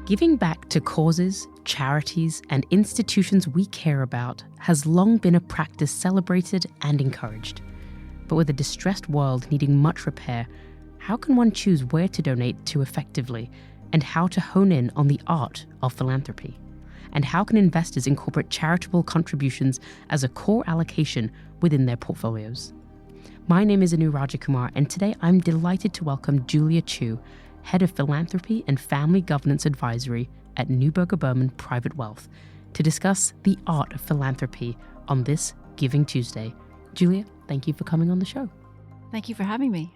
Giving back to causes, charities, and institutions we care about has long been a practice celebrated and encouraged. But with a distressed world needing much repair, how can one choose where to donate to effectively, and how to hone in on the art of philanthropy? And how can investors incorporate charitable contributions as a core allocation within their portfolios? My name is Anu Rajakumar, and today I'm delighted to welcome Julia Chu, Head of Philanthropy and Family Governance Advisory at Neuberger Berman Private Wealth, to discuss the art of philanthropy on this Giving Tuesday. Julia, thank you for coming on the show. Thank you for having me.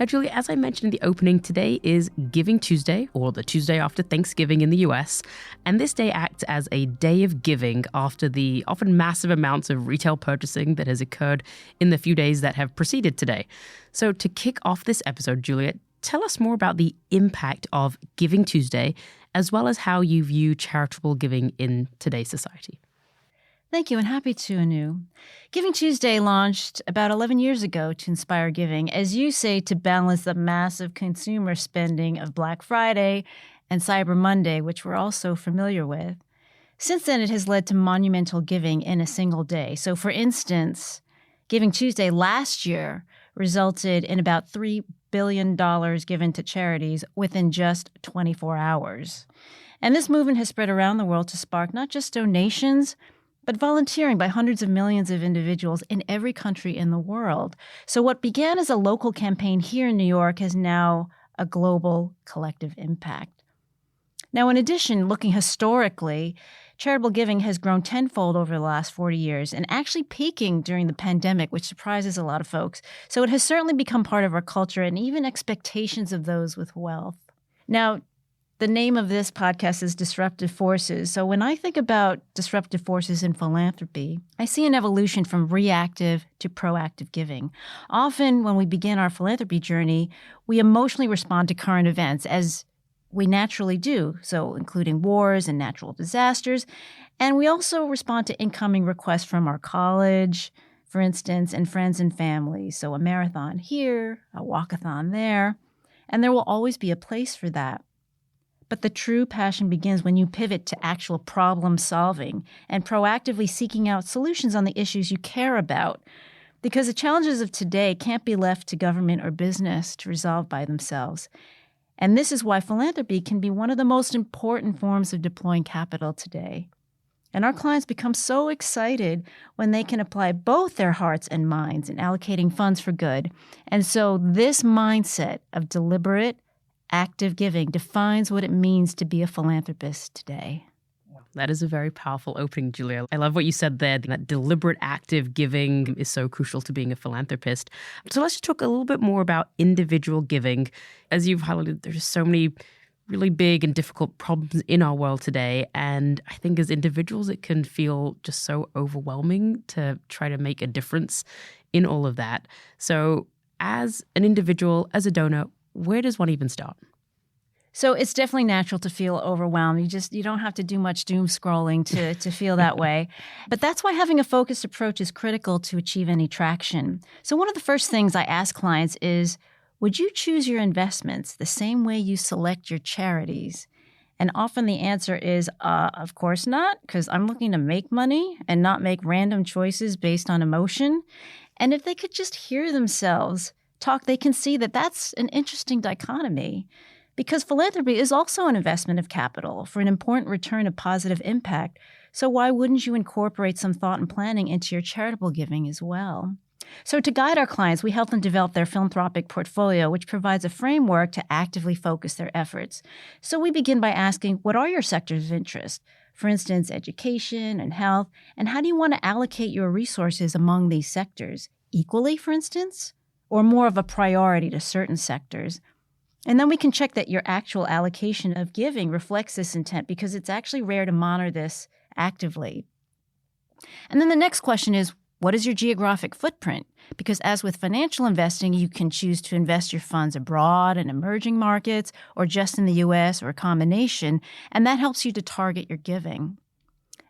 Now, Julia, as I mentioned in the opening, today is Giving Tuesday, or the Tuesday after Thanksgiving in the US, and this day acts as a day of giving after the often massive amounts of retail purchasing that has occurred in the few days that have preceded today. So to kick off this episode, Julia, tell us more about the impact of Giving Tuesday, as well as how you view charitable giving in today's society. Thank you, and happy to, Anu. Giving Tuesday launched about 11 years ago to inspire giving, as you say, to balance the massive consumer spending of Black Friday and Cyber Monday, which we're all so familiar with. Since then, it has led to monumental giving in a single day. So, for instance, Giving Tuesday last year resulted in about $3 billion given to charities within just 24 hours. And this movement has spread around the world to spark not just donations, but volunteering by hundreds of millions of individuals in every country in the world. So what began as a local campaign here in New York has now a global collective impact. Now, in addition, looking historically, charitable giving has grown tenfold over the last 40 years and actually peaking during the pandemic, which surprises a lot of folks. So it has certainly become part of our culture and even expectations of those with wealth. Now, the name of this podcast is Disruptive Forces. So when I think about disruptive forces in philanthropy, I see an evolution from reactive to proactive giving. Often when we begin our philanthropy journey, we emotionally respond to current events as we naturally do, so including wars and natural disasters. And we also respond to incoming requests from our college, for instance, and friends and family. So a marathon here, a walkathon there, and there will always be a place for that. But the true passion begins when you pivot to actual problem solving and proactively seeking out solutions on the issues you care about. Because the challenges of today can't be left to government or business to resolve by themselves. And this is why philanthropy can be one of the most important forms of deploying capital today. And our clients become so excited when they can apply both their hearts and minds in allocating funds for good. And so this mindset of deliberate, active giving defines what it means to be a philanthropist today. That is a very powerful opening, Julia. I love what you said there, that deliberate, active giving is so crucial to being a philanthropist. So let's talk a little bit more about individual giving. As you've highlighted, there's so many really big and difficult problems in our world today. And I think as individuals, it can feel just so overwhelming to try to make a difference in all of that. So as an individual, as a donor, where does one even start? So it's definitely natural to feel overwhelmed. You don't have to do much doom scrolling to feel that way. But that's why having a focused approach is critical to achieve any traction. So one of the first things I ask clients is, would you choose your investments the same way you select your charities? And often the answer is, of course not, because I'm looking to make money and not make random choices based on emotion. And if they could just hear themselves talk, they can see that that's an interesting dichotomy. Because philanthropy is also an investment of capital for an important return of positive impact. So why wouldn't you incorporate some thought and planning into your charitable giving as well? So to guide our clients, we help them develop their philanthropic portfolio, which provides a framework to actively focus their efforts. So we begin by asking, what are your sectors of interest? For instance, education and health. And how do you want to allocate your resources among these sectors? Equally, for instance? Or more of a priority to certain sectors? And then we can check that your actual allocation of giving reflects this intent, because it's actually rare to monitor this actively. And then the next question is, what is your geographic footprint? Because as with financial investing, you can choose to invest your funds abroad in emerging markets or just in the U.S. or a combination, and that helps you to target your giving.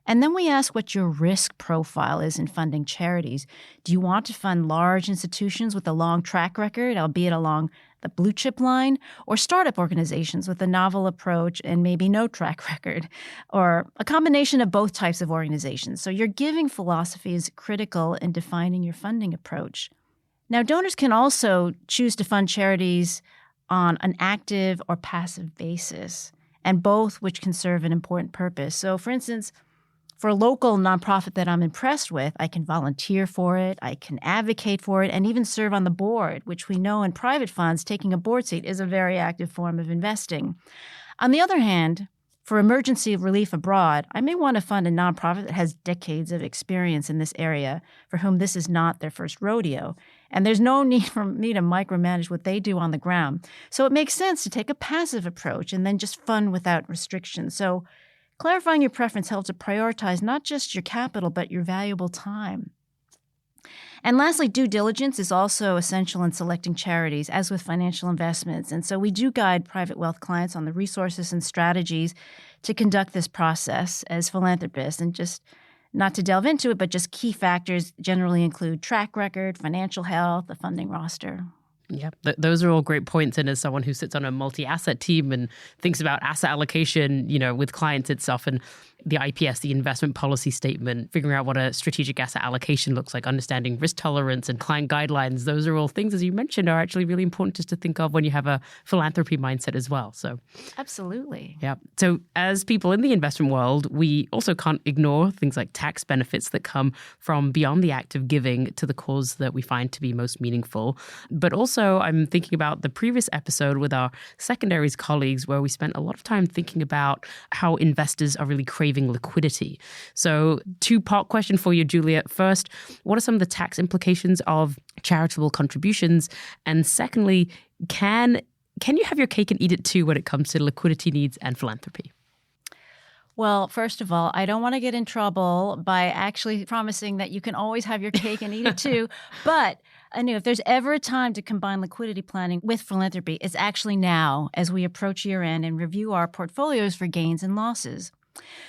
And then we ask what your risk profile is in funding charities. Do you want to fund large institutions with a long track record, albeit along the blue chip line, or startup organizations with a novel approach and maybe no track record, or a combination of both types of organizations. So your giving philosophy is critical in defining your funding approach. Now, donors can also choose to fund charities on an active or passive basis, and both which can serve an important purpose. So, for instance, for a local nonprofit that I'm impressed with, I can volunteer for it, I can advocate for it, and even serve on the board, which we know in private funds, taking a board seat is a very active form of investing. On the other hand, for emergency relief abroad, I may want to fund a nonprofit that has decades of experience in this area, for whom this is not their first rodeo. And there's no need for me to micromanage what they do on the ground. So it makes sense to take a passive approach and then just fund without restrictions. So clarifying your preference helps to prioritize not just your capital, but your valuable time. And lastly, due diligence is also essential in selecting charities, as with financial investments. And so we do guide private wealth clients on the resources and strategies to conduct this process as philanthropists. And just not to delve into it, but just key factors generally include track record, financial health, the funding roster. Yeah, those are all great points. And as someone who sits on a multi-asset team and thinks about asset allocation, with clients, it's often the IPS, the investment policy statement, figuring out what a strategic asset allocation looks like, understanding risk tolerance and client guidelines. Those are all things, as you mentioned, are actually really important just to think of when you have a philanthropy mindset as well. So, absolutely. Yeah. So as people in the investment world, we also can't ignore things like tax benefits that come from beyond the act of giving to the cause that we find to be most meaningful. But also, I'm thinking about the previous episode with our secondaries colleagues, where we spent a lot of time thinking about how investors are really craving liquidity. So, two-part question for you, Julia. First, what are some of the tax implications of charitable contributions? And secondly, can you have your cake and eat it too when it comes to liquidity needs and philanthropy? Well, first of all, I don't want to get in trouble by actually promising that you can always have your cake and eat it too. But Anu, if there's ever a time to combine liquidity planning with philanthropy, it's actually now, as we approach year end and review our portfolios for gains and losses.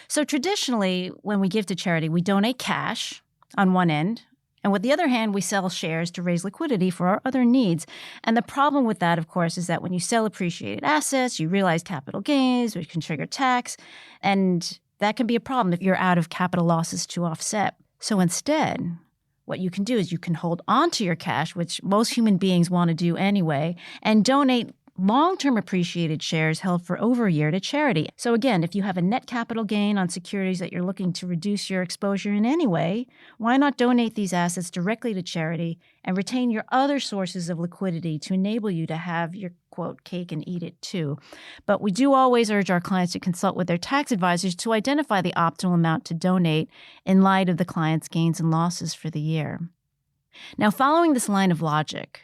So traditionally, when we give to charity, we donate cash on one end, and with the other hand, we sell shares to raise liquidity for our other needs. And the problem with that, of course, is that when you sell appreciated assets, you realize capital gains, which can trigger tax, and that can be a problem if you're out of capital losses to offset. So instead, what you can do is you can hold on to your cash, which most human beings want to do anyway, and donate long-term appreciated shares held for over a year to charity. So again, if you have a net capital gain on securities that you're looking to reduce your exposure in any way, why not donate these assets directly to charity and retain your other sources of liquidity to enable you to have your, quote, cake and eat it too? But we do always urge our clients to consult with their tax advisors to identify the optimal amount to donate in light of the client's gains and losses for the year. Now, following this line of logic,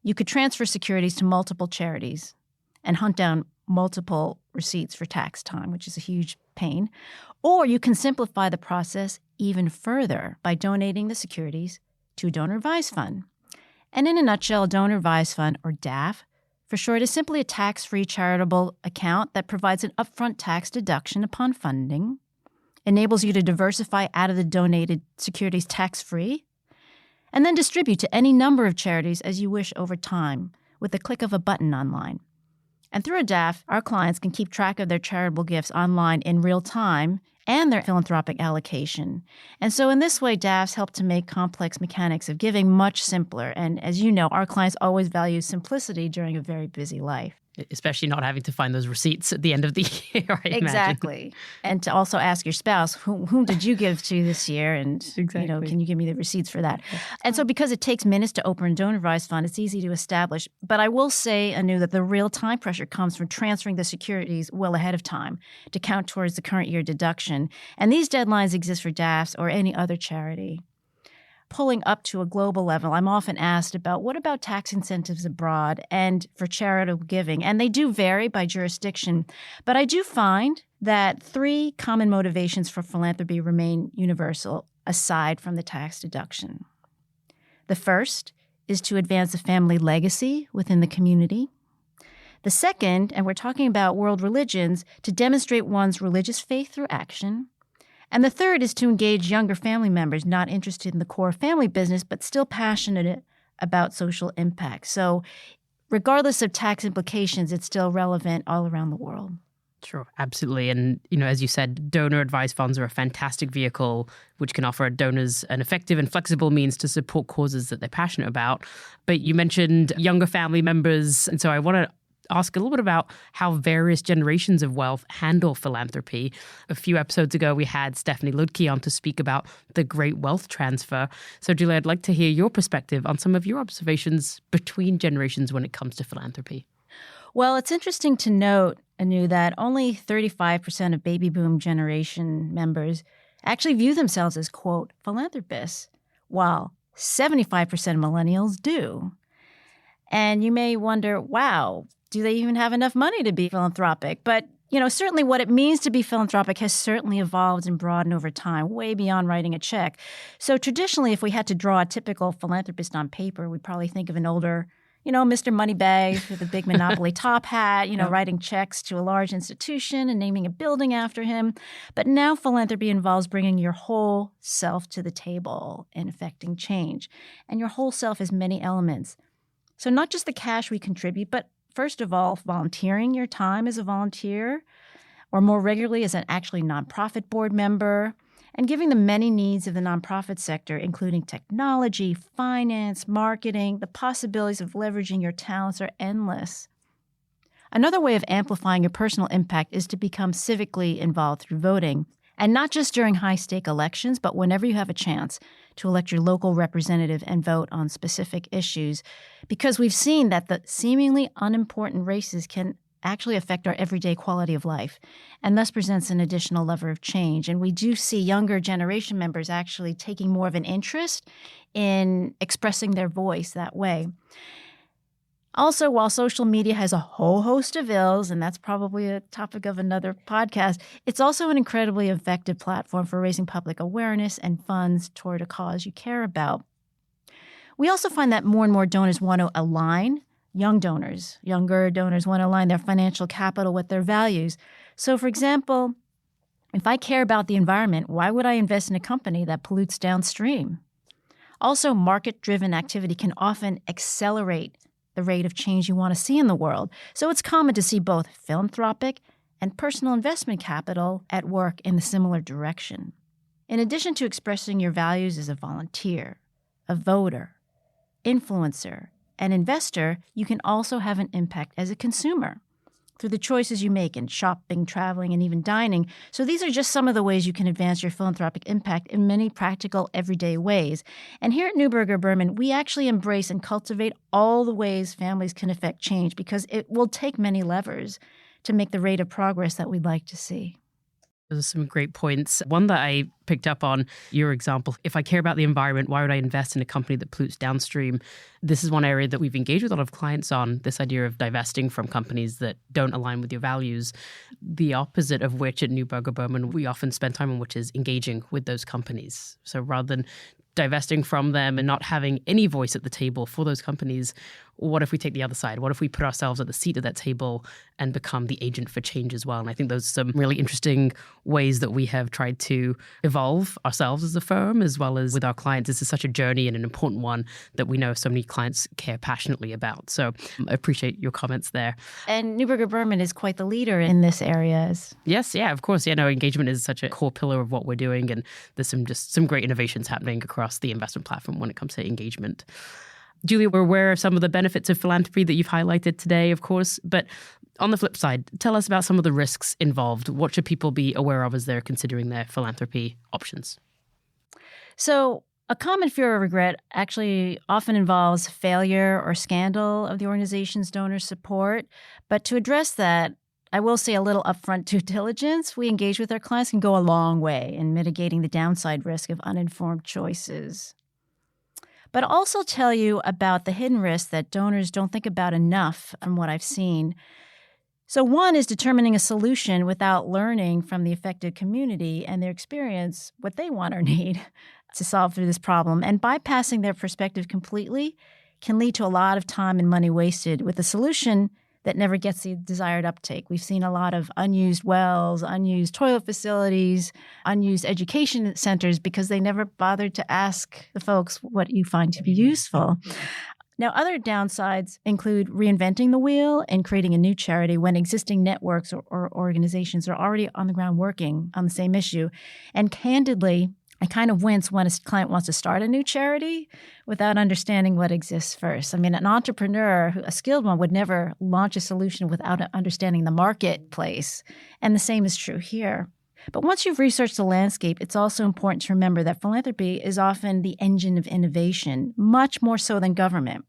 you could transfer securities to multiple charities and hunt down multiple receipts for tax time, which is a huge pain. Or you can simplify the process even further by donating the securities to a donor-advised fund. And in a nutshell, a donor-advised fund, or DAF, for short, is simply a tax-free charitable account that provides an upfront tax deduction upon funding, enables you to diversify out of the donated securities tax-free, and then distribute to any number of charities as you wish over time with the click of a button online. And through a DAF, our clients can keep track of their charitable gifts online in real time and their philanthropic allocation. And so in this way, DAFs help to make complex mechanics of giving much simpler. And as you know, our clients always value simplicity during a very busy life. Especially not having to find those receipts at the end of the year, I imagine. Exactly. And to also ask your spouse, whom did you give to this year? And, can you give me the receipts for that? And so because it takes minutes to open a donor-advised fund, it's easy to establish. But I will say, Anu, that the real time pressure comes from transferring the securities well ahead of time to count towards the current year deduction. And these deadlines exist for DAFs or any other charity. Pulling up to a global level, I'm often asked about what about tax incentives abroad and for charitable giving? And they do vary by jurisdiction. But I do find that three common motivations for philanthropy remain universal, aside from the tax deduction. The first is to advance the family legacy within the community. The second, and we're talking about world religions, to demonstrate one's religious faith through action. And the third is to engage younger family members not interested in the core family business, but still passionate about social impact. So regardless of tax implications, it's still relevant all around the world. Sure, absolutely. And, as you said, donor advised funds are a fantastic vehicle which can offer donors an effective and flexible means to support causes that they're passionate about. But you mentioned younger family members. And so I want to ask a little bit about how various generations of wealth handle philanthropy. A few episodes ago, we had Stephanie Ludke on to speak about the great wealth transfer. So, Julie, I'd like to hear your perspective on some of your observations between generations when it comes to philanthropy. Well, it's interesting to note, Anu, that only 35% of baby boom generation members actually view themselves as, quote, philanthropists, while 75% of millennials do. And you may wonder, wow, do they even have enough money to be philanthropic? But, certainly what it means to be philanthropic has certainly evolved and broadened over time, way beyond writing a check. So traditionally, if we had to draw a typical philanthropist on paper, we'd probably think of an older Mr. Moneybags with a big Monopoly top hat, writing checks to a large institution and naming a building after him. But now philanthropy involves bringing your whole self to the table and affecting change. And your whole self has many elements. So not just the cash we contribute, but first of all, volunteering your time as a volunteer, or more regularly as an actually nonprofit board member, and giving the many needs of the nonprofit sector, including technology, finance, marketing. The possibilities of leveraging your talents are endless. Another way of amplifying your personal impact is to become civically involved through voting, and not just during high-stake elections, but whenever you have a chance to elect your local representative and vote on specific issues, because we've seen that the seemingly unimportant races can actually affect our everyday quality of life, and thus presents an additional lever of change. And we do see younger generation members actually taking more of an interest in expressing their voice that way. Also, while social media has a whole host of ills, and that's probably a topic of another podcast, it's also an incredibly effective platform for raising public awareness and funds toward a cause you care about. We also find that more and more donors want to align younger donors want to align their financial capital with their values. So, for example, if I care about the environment, why would I invest in a company that pollutes downstream? Also, market-driven activity can often accelerate the rate of change you want to see in the world. So it's common to see both philanthropic and personal investment capital at work in a similar direction. In addition to expressing your values as a volunteer, a voter, influencer, an investor, you can also have an impact as a consumer through the choices you make in shopping, traveling, and even dining. So these are just some of the ways you can advance your philanthropic impact in many practical, everyday ways. And here at Neuberger Berman, we actually embrace and cultivate all the ways families can affect change, because it will take many levers to make the rate of progress that we'd like to see. Those are some great points. One that I picked up on, your example, if I care about the environment, why would I invest in a company that pollutes downstream? This is one area that we've engaged with a lot of clients on, this idea of divesting from companies that don't align with your values. The opposite of which at Neuberger Berman, we often spend time on, which is engaging with those companies. So rather than divesting from them and not having any voice at the table for those companies, what if we take the other side? What if we put ourselves at the seat of that table and become the agent for change as well? And I think those are some really interesting ways that we have tried to evolve ourselves as a firm, as well as with our clients. This is such a journey and an important one that we know so many clients care passionately about. So I appreciate your comments there. And Neuberger Berman is quite the leader in this area. Yes, yeah, of course. Yeah, no, engagement is such a core pillar of what we're doing. And there's some great innovations happening across the investment platform when it comes to engagement. Julie, we're aware of some of the benefits of philanthropy that you've highlighted today, of course, but on the flip side, tell us about some of the risks involved. What should people be aware of as they're considering their philanthropy options? So a common fear or regret actually often involves failure or scandal of the organization's donor support. But to address that, I will say a little upfront due diligence we engage with our clients can go a long way in mitigating the downside risk of uninformed choices. But I'll also tell you about the hidden risks that donors don't think about enough from what I've seen. So one is determining a solution without learning from the affected community and their experience what they want or need to solve through this problem. And bypassing their perspective completely can lead to a lot of time and money wasted with a solution that never gets the desired uptake. We've seen a lot of unused wells, unused toilet facilities, unused education centers because they never bothered to ask the folks what you find to be useful. Now, other downsides include reinventing the wheel and creating a new charity when existing networks or organizations are already on the ground working on the same issue. And candidly, I kind of wince when a client wants to start a new charity without understanding what exists first. I mean, an entrepreneur, a skilled one, would never launch a solution without understanding the marketplace. And the same is true here. But once you've researched the landscape, it's also important to remember that philanthropy is often the engine of innovation, much more so than government.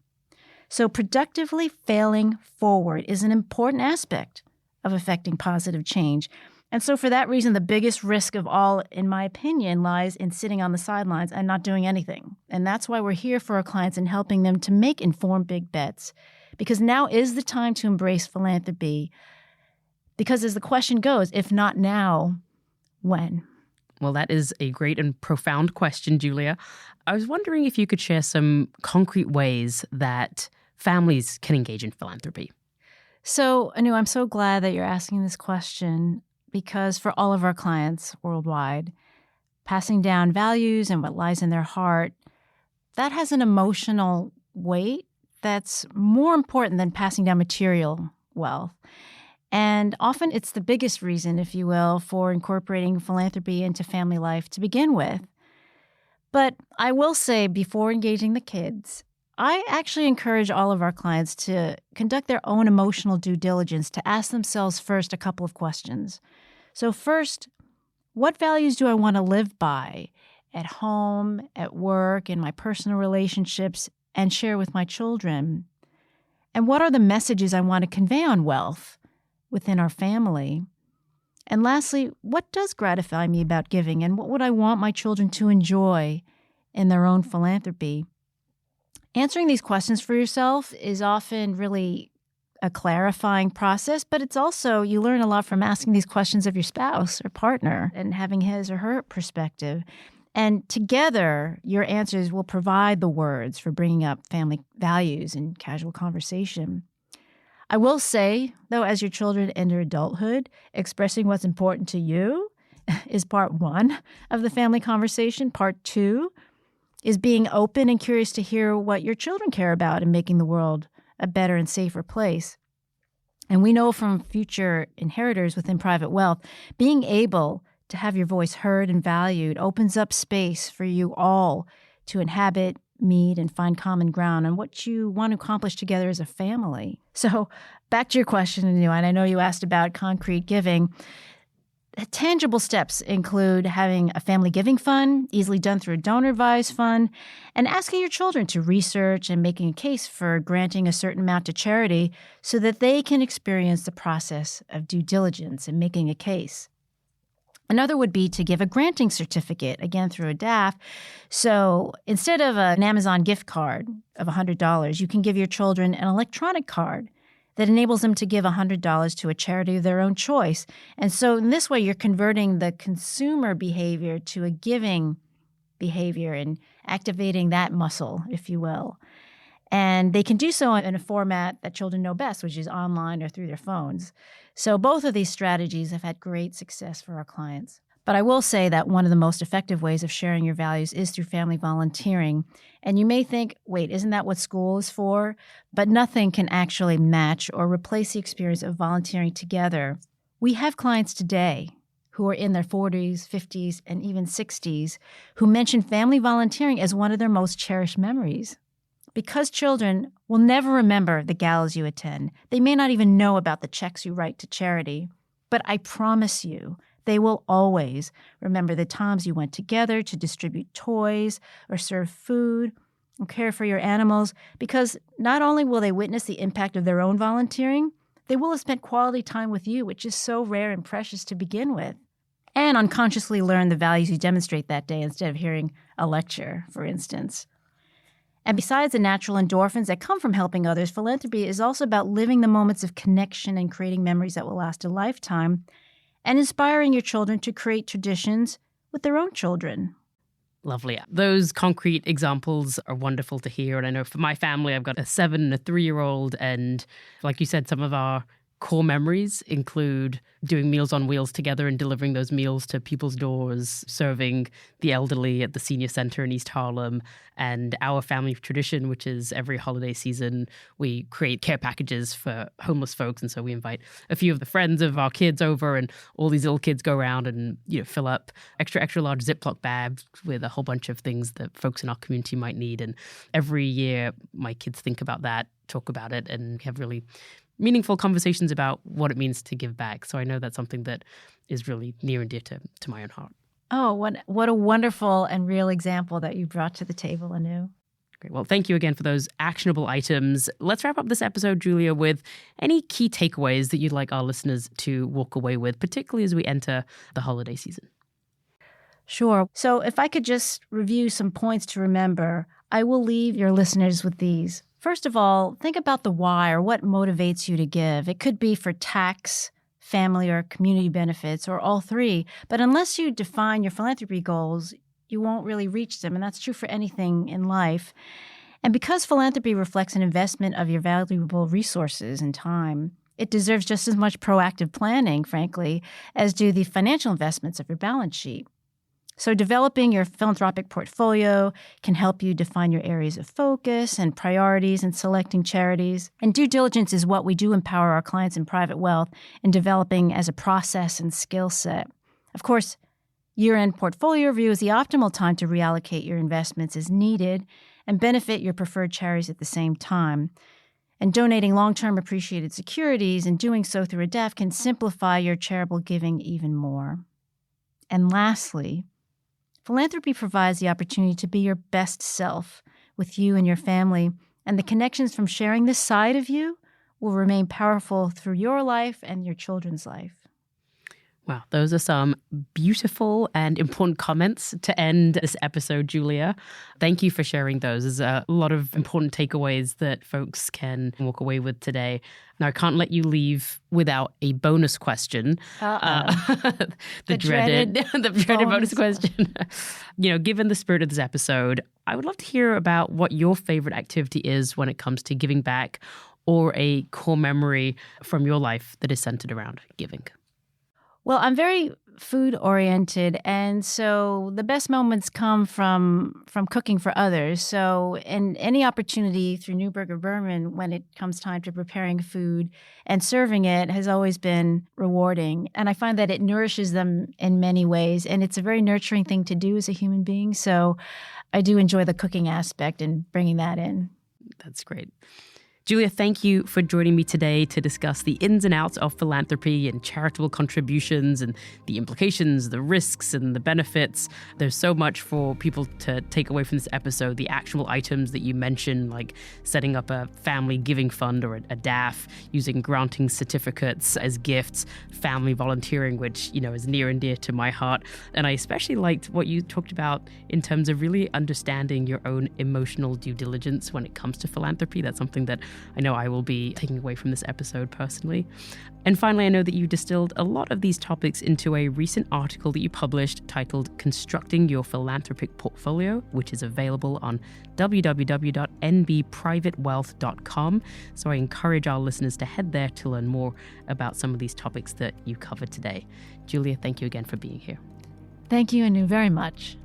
So productively failing forward is an important aspect of effecting positive change. And so for that reason, the biggest risk of all, in my opinion, lies in sitting on the sidelines and not doing anything. And that's why we're here for our clients and helping them to make informed big bets. Because now is the time to embrace philanthropy. Because as the question goes, if not now, when? Well, that is a great and profound question, Julia. I was wondering if you could share some concrete ways that families can engage in philanthropy. So, Anu, I'm so glad that you're asking this question. Because for all of our clients worldwide, passing down values and what lies in their heart, that has an emotional weight that's more important than passing down material wealth. And often it's the biggest reason, if you will, for incorporating philanthropy into family life to begin with. But I will say, before engaging the kids, I actually encourage all of our clients to conduct their own emotional due diligence, to ask themselves first a couple of questions. So first, what values do I want to live by at home, at work, in my personal relationships, and share with my children? And what are the messages I want to convey on wealth within our family? And lastly, what does gratify me about giving, and what would I want my children to enjoy in their own philanthropy? Answering these questions for yourself is often really a clarifying process, but it's also, you learn a lot from asking these questions of your spouse or partner and having his or her perspective. And together, your answers will provide the words for bringing up family values in casual conversation. I will say, though, as your children enter adulthood, expressing what's important to you is part one of the family conversation. Part two is being open and curious to hear what your children care about in making the world a better and safer place. And we know from future inheritors within private wealth, being able to have your voice heard and valued opens up space for you all to inhabit, meet, and find common ground on what you want to accomplish together as a family. So back to your question, Anu, and I know you asked about concrete giving. Tangible steps include having a family giving fund, easily done through a donor-advised fund, and asking your children to research and making a case for granting a certain amount to charity so that they can experience the process of due diligence and making a case. Another would be to give a granting certificate, again through a DAF. So instead of an Amazon gift card of $100, you can give your children an electronic card that enables them to give $100 to a charity of their own choice. And so in this way, you're converting the consumer behavior to a giving behavior and activating that muscle, if you will. And they can do so in a format that children know best, which is online or through their phones. So both of these strategies have had great success for our clients. But I will say that one of the most effective ways of sharing your values is through family volunteering. And you may think, wait, isn't that what school is for? But nothing can actually match or replace the experience of volunteering together. We have clients today who are in their 40s, 50s, and even 60s who mention family volunteering as one of their most cherished memories. Because children will never remember the galas you attend. They may not even know about the checks you write to charity. But I promise you, they will always remember the times you went together to distribute toys or serve food or care for your animals, because not only will they witness the impact of their own volunteering, they will have spent quality time with you, which is so rare and precious to begin with, and unconsciously learn the values you demonstrate that day instead of hearing a lecture, for instance. And besides the natural endorphins that come from helping others, philanthropy is also about living the moments of connection and creating memories that will last a lifetime, and inspiring your children to create traditions with their own children. Lovely. Those concrete examples are wonderful to hear. And I know for my family, I've got a 7 and a 3-year-old. And like you said, some of our core memories include doing Meals on Wheels together and delivering those meals to people's doors, serving the elderly at the senior center in East Harlem, and our family tradition, which is every holiday season, we create care packages for homeless folks. And so we invite a few of the friends of our kids over, and all these little kids go around and fill up extra large Ziploc bags with a whole bunch of things that folks in our community might need. And every year, my kids think about that, talk about it, and have really meaningful conversations about what it means to give back. So I know that's something that is really near and dear to my own heart. Oh, what a wonderful and real example that you brought to the table, Anu. Great. Well, thank you again for those actionable items. Let's wrap up this episode, Julia, with any key takeaways that you'd like our listeners to walk away with, particularly as we enter the holiday season. Sure. So if I could just review some points to remember, I will leave your listeners with these. First of all, think about the why or what motivates you to give. It could be for tax, family, or community benefits, or all three. But unless you define your philanthropy goals, you won't really reach them. And that's true for anything in life. And because philanthropy reflects an investment of your valuable resources and time, it deserves just as much proactive planning, frankly, as do the financial investments of your balance sheet. So developing your philanthropic portfolio can help you define your areas of focus and priorities in selecting charities. And due diligence is what we do empower our clients in private wealth in developing as a process and skill set. Of course, year-end portfolio review is the optimal time to reallocate your investments as needed and benefit your preferred charities at the same time. And donating long-term appreciated securities and doing so through a DEF can simplify your charitable giving even more. And lastly, philanthropy provides the opportunity to be your best self with you and your family, and the connections from sharing this side of you will remain powerful through your life and your children's life. Wow, those are some beautiful and important comments to end this episode, Julia. Thank you for sharing those. There's a lot of important takeaways that folks can walk away with today. Now, I can't let you leave without a bonus question. The dreaded bonus question. Given the spirit of this episode, I would love to hear about what your favorite activity is when it comes to giving back, or a core memory from your life that is centered around giving. Well, I'm very food-oriented, and so the best moments come from cooking for others. So in any opportunity through Neuberger Berman, when it comes time to preparing food and serving it, has always been rewarding. And I find that it nourishes them in many ways, and it's a very nurturing thing to do as a human being. So I do enjoy the cooking aspect and bringing that in. That's great. Julia, thank you for joining me today to discuss the ins and outs of philanthropy and charitable contributions and the implications, the risks and the benefits. There's so much for people to take away from this episode. The actionable items that you mentioned, like setting up a family giving fund or a DAF, using granting certificates as gifts, family volunteering, which, is near and dear to my heart. And I especially liked what you talked about in terms of really understanding your own emotional due diligence when it comes to philanthropy. That's something that I know I will be taking away from this episode personally. And finally, I know that you distilled a lot of these topics into a recent article that you published titled Constructing Your Philanthropic Portfolio, which is available on www.nbprivatewealth.com. So I encourage our listeners to head there to learn more about some of these topics that you covered today. Julia, thank you again for being here. Thank you, Anu, very much.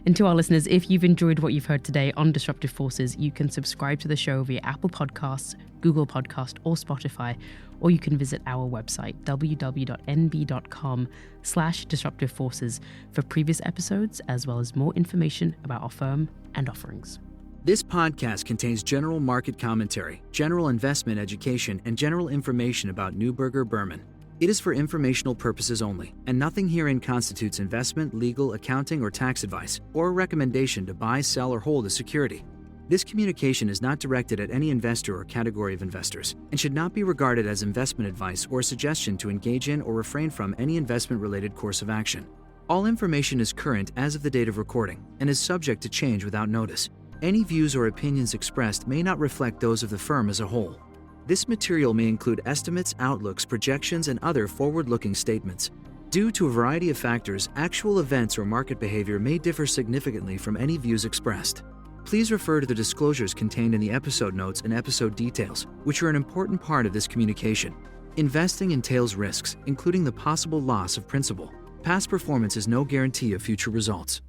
And to our listeners, if you've enjoyed what you've heard today on Disruptive Forces, you can subscribe to the show via Apple Podcasts, Google Podcast, or Spotify, or you can visit our website, www.nb.com/Disruptive Forces, for previous episodes, as well as more information about our firm and offerings. This podcast contains general market commentary, general investment education, and general information about Neuberger Berman. It is for informational purposes only, and nothing herein constitutes investment, legal, accounting, or tax advice, or a recommendation to buy, sell, or hold a security. This communication is not directed at any investor or category of investors, and should not be regarded as investment advice or a suggestion to engage in or refrain from any investment-related course of action. All information is current as of the date of recording, and is subject to change without notice. Any views or opinions expressed may not reflect those of the firm as a whole. This material may include estimates, outlooks, projections, and other forward-looking statements. Due to a variety of factors, actual events or market behavior may differ significantly from any views expressed. Please refer to the disclosures contained in the episode notes and episode details, which are an important part of this communication. Investing entails risks, including the possible loss of principal. Past performance is no guarantee of future results.